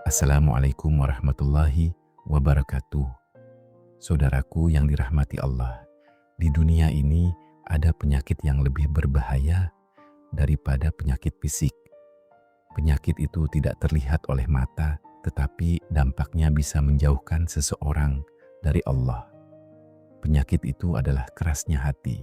Assalamualaikum warahmatullahi wabarakatuh. Saudaraku yang dirahmati Allah, di dunia ini ada penyakit yang lebih berbahaya daripada penyakit fisik. Penyakit itu tidak terlihat oleh mata, tetapi dampaknya bisa menjauhkan seseorang dari Allah. Penyakit itu adalah kerasnya hati.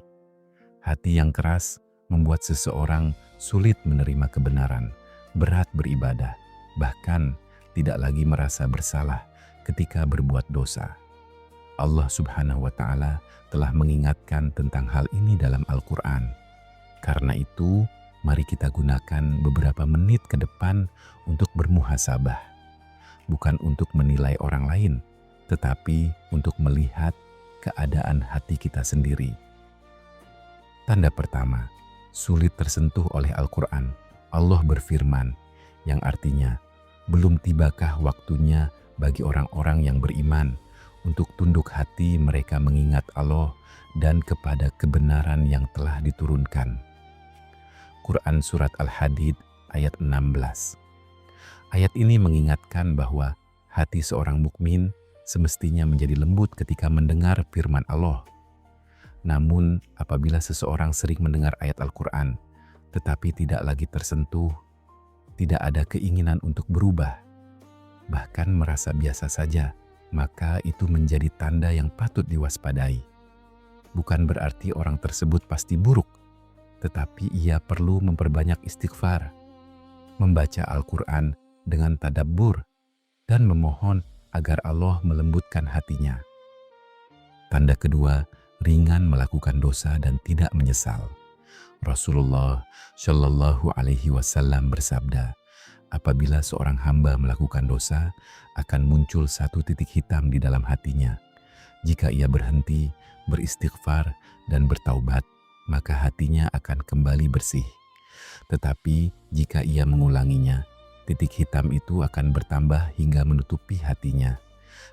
Hati yang keras membuat seseorang sulit menerima kebenaran, berat beribadah, bahkan tidak lagi merasa bersalah ketika berbuat dosa. Allah Subhanahu wa Ta'ala telah mengingatkan tentang hal ini dalam Al-Quran. Karena itu, mari kita gunakan beberapa menit ke depan untuk bermuhasabah. Bukan untuk menilai orang lain, tetapi untuk melihat keadaan hati kita sendiri. Tanda pertama, sulit tersentuh oleh Al-Quran. Allah berfirman, yang artinya, belum tibakah waktunya bagi orang-orang yang beriman untuk tunduk hati mereka mengingat Allah dan kepada kebenaran yang telah diturunkan. Quran Surat Al-Hadid ayat 16. Ayat ini mengingatkan bahwa hati seorang mukmin semestinya menjadi lembut ketika mendengar firman Allah. Namun apabila seseorang sering mendengar ayat Al-Quran tetapi tidak lagi tersentuh, tidak ada keinginan untuk berubah, bahkan merasa biasa saja, maka itu menjadi tanda yang patut diwaspadai. Bukan berarti orang tersebut pasti buruk, tetapi ia perlu memperbanyak istighfar, membaca Al-Quran dengan tadabbur, dan memohon agar Allah melembutkan hatinya. Tanda kedua, ringan melakukan dosa dan tidak menyesal. Rasulullah Shallallahu Alaihi Wasallam bersabda, apabila seorang hamba melakukan dosa, akan muncul satu titik hitam di dalam hatinya. Jika ia berhenti, beristighfar, dan bertaubat, maka hatinya akan kembali bersih. Tetapi jika ia mengulanginya, titik hitam itu akan bertambah hingga menutupi hatinya.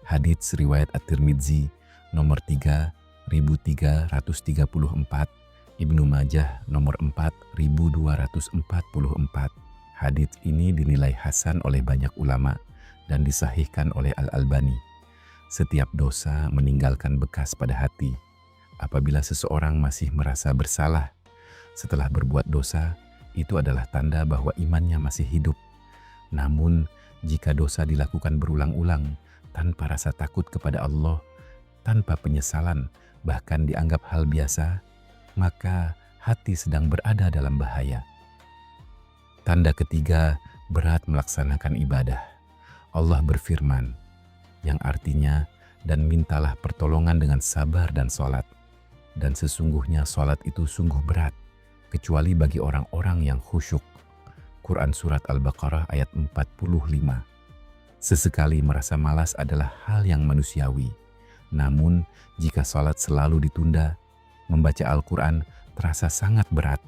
Hadits riwayat At-Tirmidzi nomor 3334, Ibnu Majah nomor 4244. Hadits ini dinilai hasan oleh banyak ulama dan disahihkan oleh Al-Albani. Setiap dosa meninggalkan bekas pada hati. Apabila seseorang masih merasa bersalah setelah berbuat dosa, itu adalah tanda bahwa imannya masih hidup. Namun, jika dosa dilakukan berulang-ulang tanpa rasa takut kepada Allah, tanpa penyesalan, bahkan dianggap hal biasa, maka hati sedang berada dalam bahaya. Tanda ketiga, berat melaksanakan ibadah. Allah berfirman, yang artinya, dan mintalah pertolongan dengan sabar dan sholat. Dan sesungguhnya sholat itu sungguh berat, kecuali bagi orang-orang yang khusyuk. Quran Surat Al-Baqarah ayat 45. Sesekali merasa malas adalah hal yang manusiawi. Namun, jika sholat selalu ditunda, membaca Al-Quran terasa sangat berat,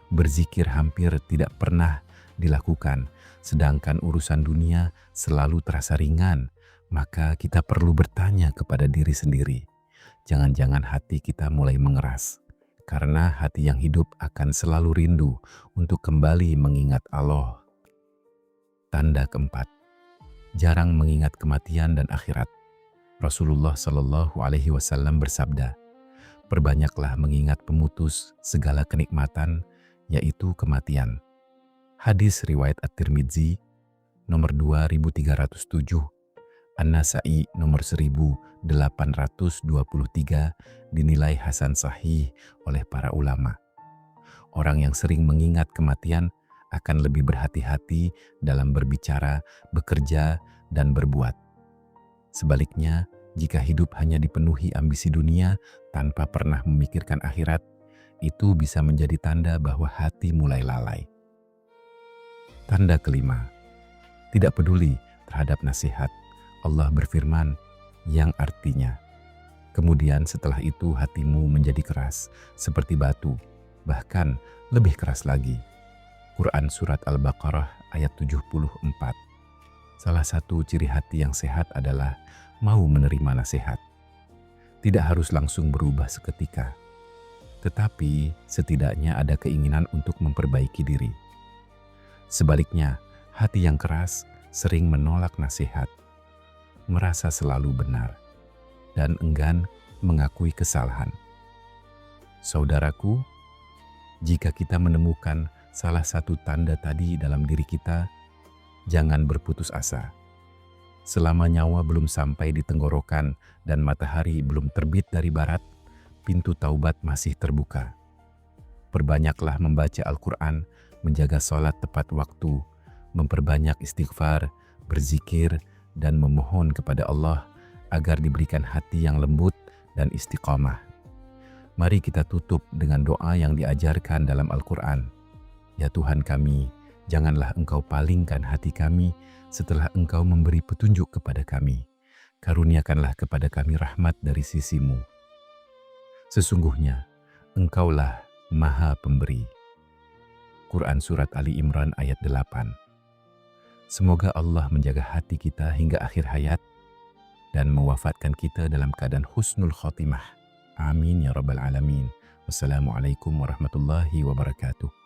berzikir hampir tidak pernah dilakukan, sedangkan urusan dunia selalu terasa ringan, maka kita perlu bertanya kepada diri sendiri. Jangan-jangan hati kita mulai mengeras, karena hati yang hidup akan selalu rindu untuk kembali mengingat Allah. Tanda keempat, jarang mengingat kematian dan akhirat. Rasulullah Shallallahu Alaihi Wasallam bersabda, perbanyaklah mengingat pemutus segala kenikmatan, yaitu kematian. Hadis riwayat At-Tirmidzi nomor 2307, An-Nasa'i nomor 1823 dinilai hasan sahih oleh para ulama. Orang yang sering mengingat kematian akan lebih berhati-hati dalam berbicara, bekerja, dan berbuat. Sebaliknya, jika hidup hanya dipenuhi ambisi dunia tanpa pernah memikirkan akhirat, itu bisa menjadi tanda bahwa hati mulai lalai. Tanda kelima, tidak peduli terhadap nasihat. Allah berfirman, yang artinya, kemudian setelah itu hatimu menjadi keras seperti batu, bahkan lebih keras lagi. Quran Surat Al-Baqarah ayat 74. Salah satu ciri hati yang sehat adalah mau menerima nasihat. Tidak harus langsung berubah seketika, tetapi setidaknya ada keinginan untuk memperbaiki diri. Sebaliknya, hati yang keras sering menolak nasihat, merasa selalu benar, dan enggan mengakui kesalahan. Saudaraku, jika kita menemukan salah satu tanda tadi dalam diri kita, jangan berputus asa. Selama nyawa belum sampai di tenggorokan dan matahari belum terbit dari barat, pintu taubat masih terbuka. Perbanyaklah membaca Al-Quran, menjaga sholat tepat waktu, memperbanyak istighfar, berzikir, dan memohon kepada Allah agar diberikan hati yang lembut dan istiqamah. Mari kita tutup dengan doa yang diajarkan dalam Al-Quran. Ya Tuhan kami, janganlah Engkau palingkan hati kami setelah Engkau memberi petunjuk kepada kami. Karuniakanlah kepada kami rahmat dari sisi-Mu. Sesungguhnya, Engkaulah Maha Pemberi. Quran Surat Ali Imran ayat 8. Semoga Allah menjaga hati kita hingga akhir hayat dan mewafatkan kita dalam keadaan husnul khotimah. Amin ya rabbal alamin. Wassalamualaikum warahmatullahi wabarakatuh.